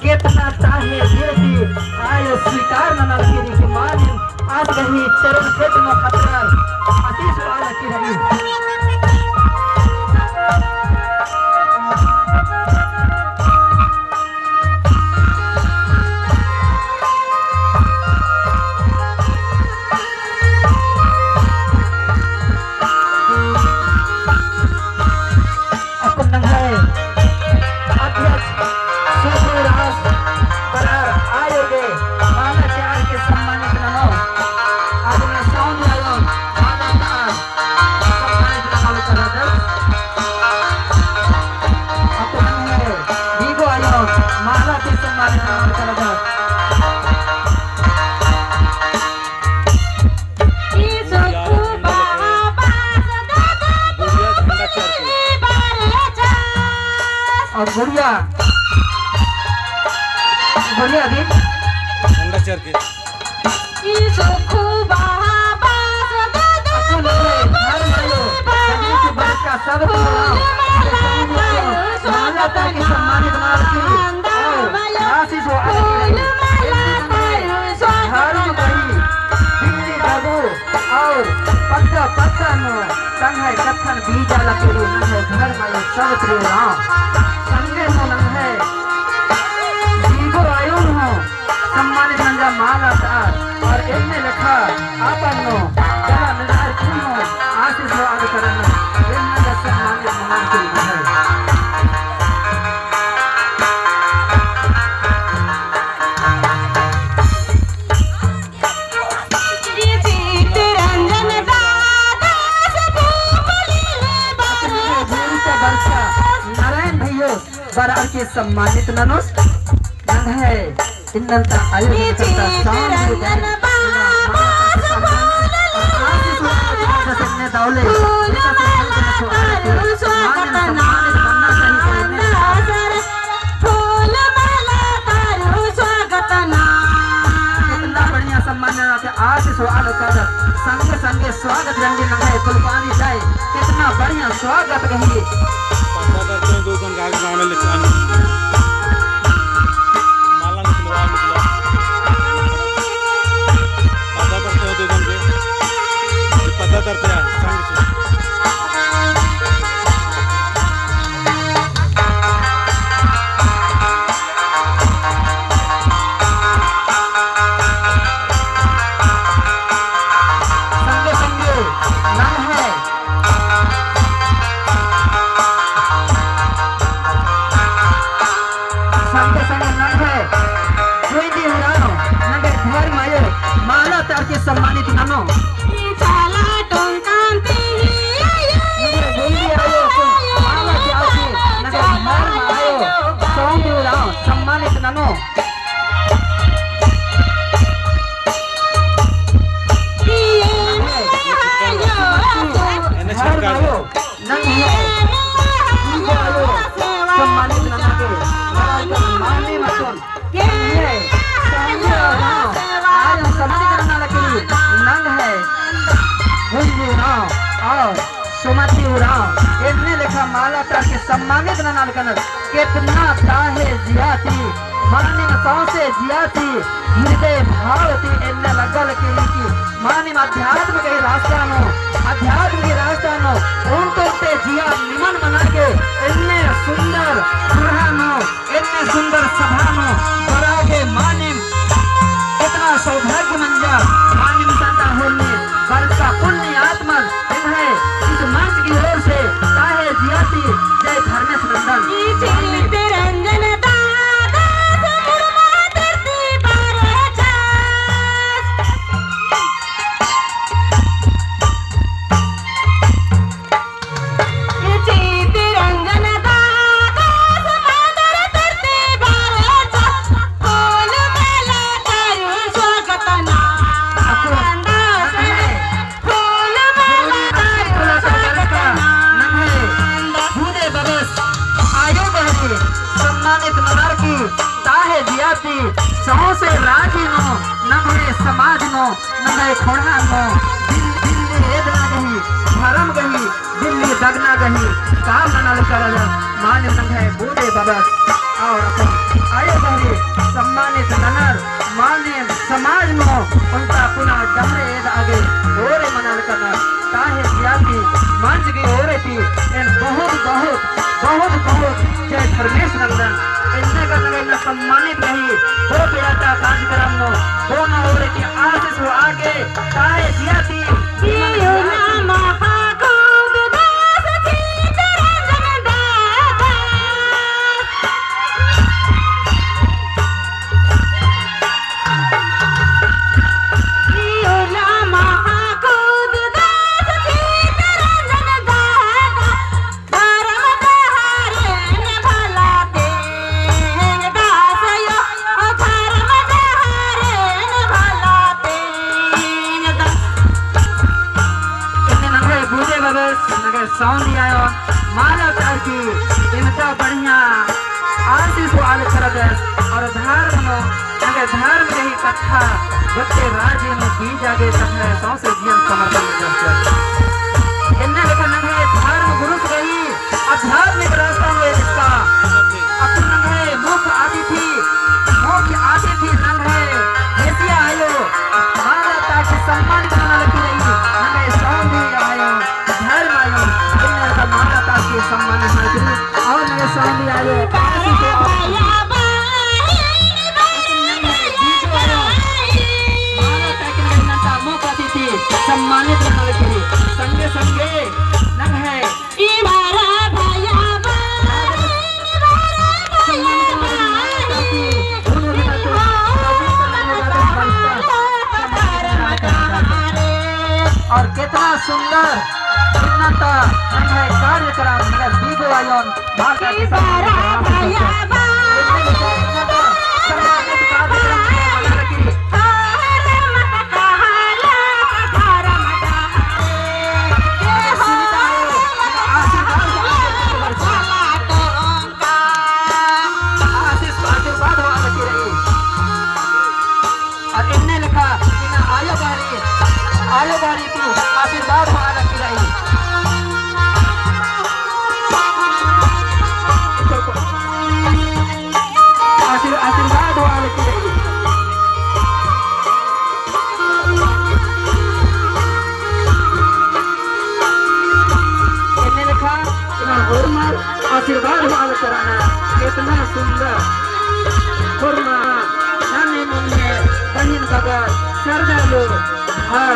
कितना चाहे आयो स्वीकार न करी कि मानी आज रही चरण खेत में खतरा आशीष वाला की रही और गुड़िया गुड़िया दी झंडा चढ़ के कथन बीजा लकड़ी घर में सब संगे है आयो हो सम्मानित मंजा माला और इनने लिखा आपन जरा निधार खुनो आशीष हो आगे करना इनने सम्मानित मंजा है बराबर के सम्मानित ननुस है इन्नता आयोजन करता दौले बढ़िया सम्मान आज स्वागत संगे संगे स्वागत रंगे है कुलपानी जाए कितना बढ़िया स्वागत कहिए सम्मानित ननो सम्मानित ननो सुमति इतने लिखा माला के सम्मानित नाल कनक कितना ताहे जियाती मानिम सौसे जियाती हृदय भावती इन्ने लगल की मानिम अध्यात्म के रास्ता नो उनते जिया निमन बना के इन्ने सुंदर सुरहानो इन्ने सुंदर सभानो बड़ा के मानिम नो नंगे खोड़ा नो दिल्ली एदना गही धर्म गही दिल्ली दगना गही काम ननल करल मान नंगे बूढ़े बबस और अपन आए बहरी सम्मानित ननर मान्य समाज नो उनका पुनः डमरे एद आगे ओरे मनल करना ताहे जाति मंच की ओरे थी इन बहुत जय धर्मेश नंदन इनने करने में सम्मानित रही दो बेटा कार्यक्रम नो दोनों ओरे की आशीष हो आगे ताहे जाति साउंड आयो मानव चाची इनका बढ़िया आशीष वाल करद और धर्म नो अगर धर्म रही कथा बच्चे राज्य में की जागे तखने सौसे जीवन समर्पण करते इनने लेकर नंगे धर्म गुरु रही आध्यात्मिक रास्ता में इसका अपन नंगे मुख्य अतिथि नंगे हेसिया आयो मानव चाची सम्मान करना लगी रही नंगे साउंड आयो धर्म आयो माता के सम्मान और मेरे सामने आए सम्मानित संगे संगे नंग है और कितना सुंदर कार्यक्रम दीगो आयोन और इनने लिखा आयो बारी की आशीर्वाद हो लगी रही आशीर्वाद हो लगी रही इन्हें लिखा आशीर्वाद हो कराना कितना सुंदर खुरमा नानी मुन्ने बहन बगल सरदार लोग और